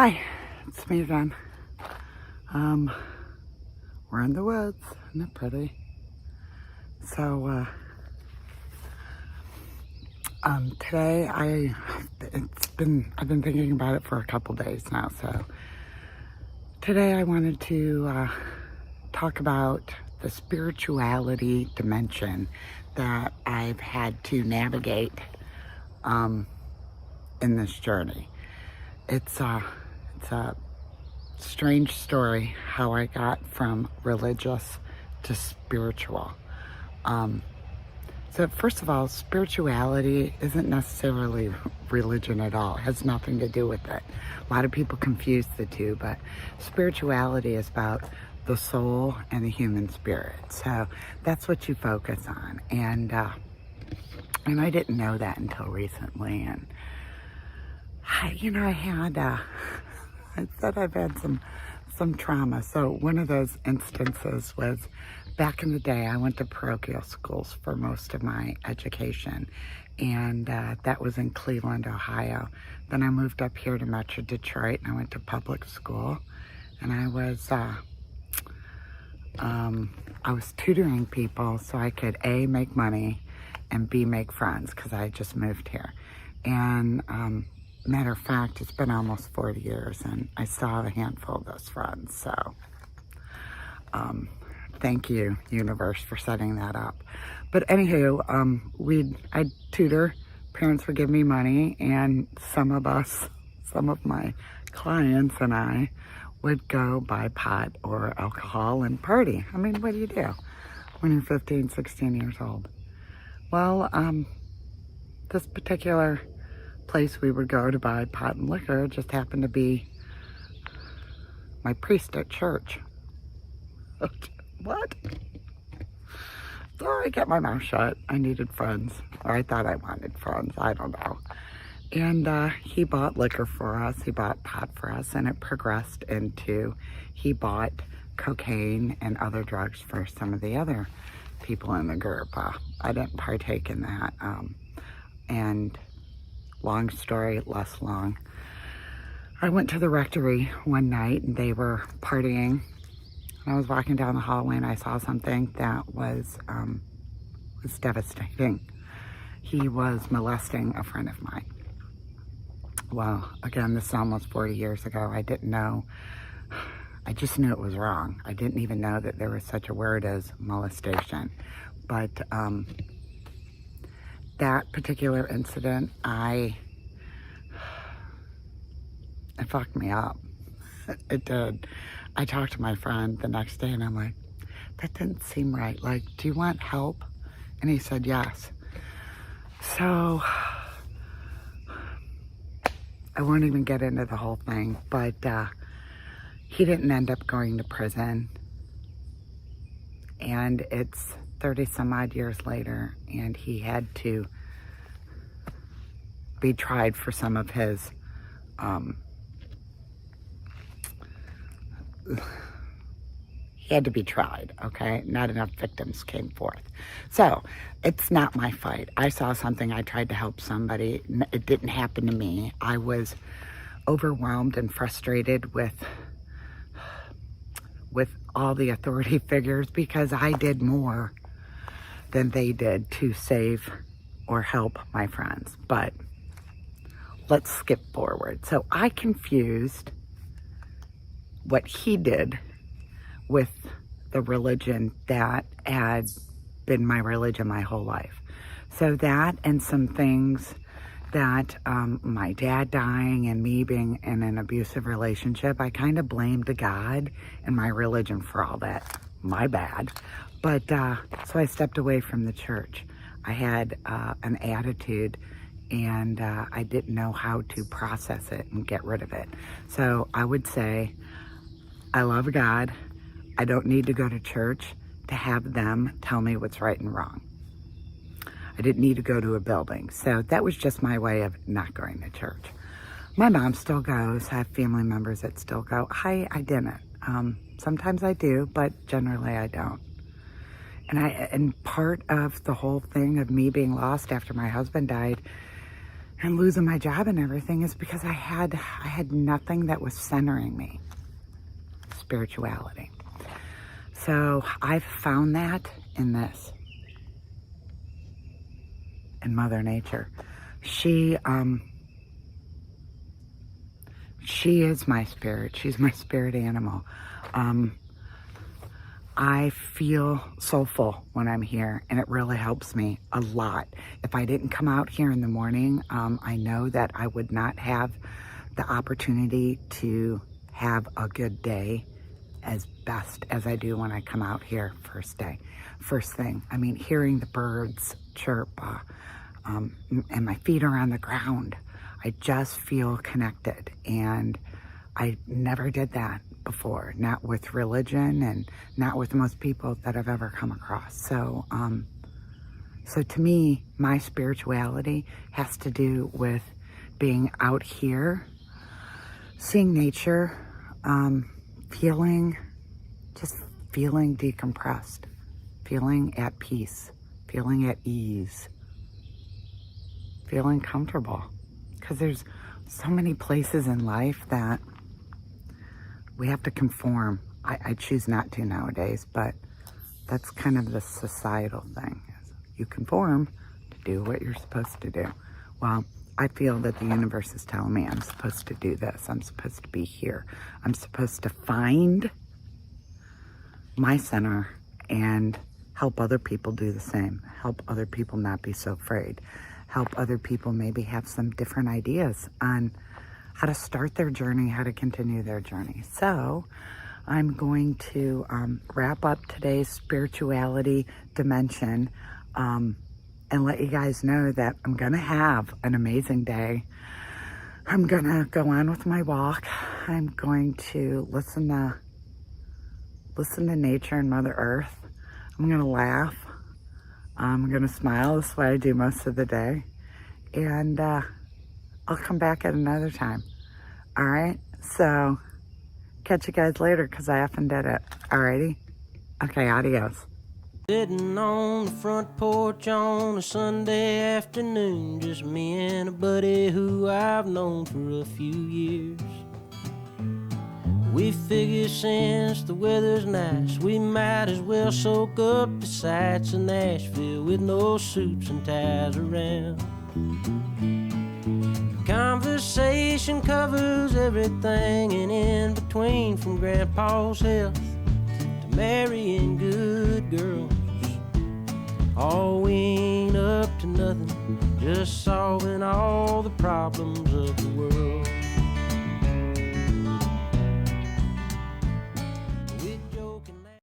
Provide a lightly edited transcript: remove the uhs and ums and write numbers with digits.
Hi, it's me again. We're in the woods, isn't it pretty? So, today I've been thinking about it for a couple days now. So today I wanted to talk about the spirituality dimension that I've had to navigate in this journey. It's a strange story how I got from religious to spiritual. So first of all, spirituality isn't necessarily religion at all. It has nothing to do with it. A lot of people confuse the two, but spirituality is about the soul and the human spirit. So that's what you focus on. And I didn't know that until recently. And I said I've had some trauma. So one of those instances was back in the day. I went to parochial schools for most of my education, and that was in Cleveland, Ohio. Then I moved up here to Metro Detroit, and I went to public school, and I was tutoring people so I could A, make money, and B, make friends, because I just moved here. And matter of fact, it's been almost 40 years, and I still have a handful of those friends. So thank you, universe, for setting that up. But anywho, I'd tutor, parents would give me money, and some of my clients and I would go buy pot or alcohol and party. I mean, what do you do when you're 15, 16 years old? Well, this particular place we would go to buy pot and liquor just happened to be my priest at church. What? So I kept my mouth shut. I needed friends, or I thought I wanted friends. I don't know. And he bought liquor for us. He bought pot for us, and it progressed into he bought cocaine and other drugs for some of the other people in the group. I didn't partake in that. And long story, less long. I went to the rectory one night, and they were partying. I was walking down the hallway, and I saw something that was devastating. He was molesting a friend of mine. Well, again, this is almost 40 years ago. I didn't know. I just knew it was wrong. I didn't even know that there was such a word as molestation. But that particular incident, it fucked me up. It did. I talked to my friend the next day, and I'm like, that didn't seem right. Like, do you want help? And he said yes. So I won't even get into the whole thing, but he didn't end up going to prison. And it's 30 some odd years later, and he had to be tried for some of his he had to be tried, okay? Not enough victims came forth. So it's not my fight. I saw something, I tried to help somebody. It didn't happen to me. I was overwhelmed and frustrated with all the authority figures because I did more than they did to save or help my friends. But let's skip forward. So I confused what he did with the religion that had been my religion my whole life. So that and some things that my dad dying and me being in an abusive relationship, I kind of blamed God and my religion for all that. My bad. But so I stepped away from the church. I had an attitude, and I didn't know how to process it and get rid of it. So I would say, I love God. I don't need to go to church to have them tell me what's right and wrong. I didn't need to go to a building. So that was just my way of not going to church. My mom still goes. I have family members that still go. I didn't. Sometimes I do, but generally I don't. And part of the whole thing of me being lost after my husband died and losing my job and everything is because I had nothing that was centering me. Spirituality. So I've found that in this. In Mother Nature. She is my spirit. She's my spirit animal. I feel so full when I'm here, and it really helps me a lot. If I didn't come out here in the morning, I know that I would not have the opportunity to have a good day as best as I do when I come out here first thing. I mean, hearing the birds chirp, and my feet are on the ground, I just feel connected, and I never did that before, not with religion and not with most people that I've ever come across. So to me, my spirituality has to do with being out here, seeing nature, feeling decompressed, feeling at peace, feeling at ease, feeling comfortable. Because there's so many places in life that we have to conform. I choose not to nowadays, but that's kind of the societal thing. You conform to do what you're supposed to do. Well, I feel that the universe is telling me I'm supposed to do this. I'm supposed to be here. I'm supposed to find my center and help other people do the same. Help other people not be so afraid. Help other people maybe have some different ideas on how to start their journey, how to continue their journey. So I'm going to wrap up today's spirituality dimension and let you guys know that I'm going to have an amazing day. I'm going to go on with my walk. I'm going to listen to nature and Mother Earth. I'm going to laugh. I'm going to smile. That's what I do most of the day. And I'll come back at another time. All right? So, catch you guys later because I often did it. Alrighty? Okay, adios. Sitting on the front porch on a Sunday afternoon, just me and a buddy who I've known for a few years. We figure since the weather's nice, we might as well soak up the sights of Nashville with no suits and ties around. Conversation covers everything and in between, from Grandpa's health to marrying good girls. Oh, we ain't up to nothing, just solving all the problems of the world.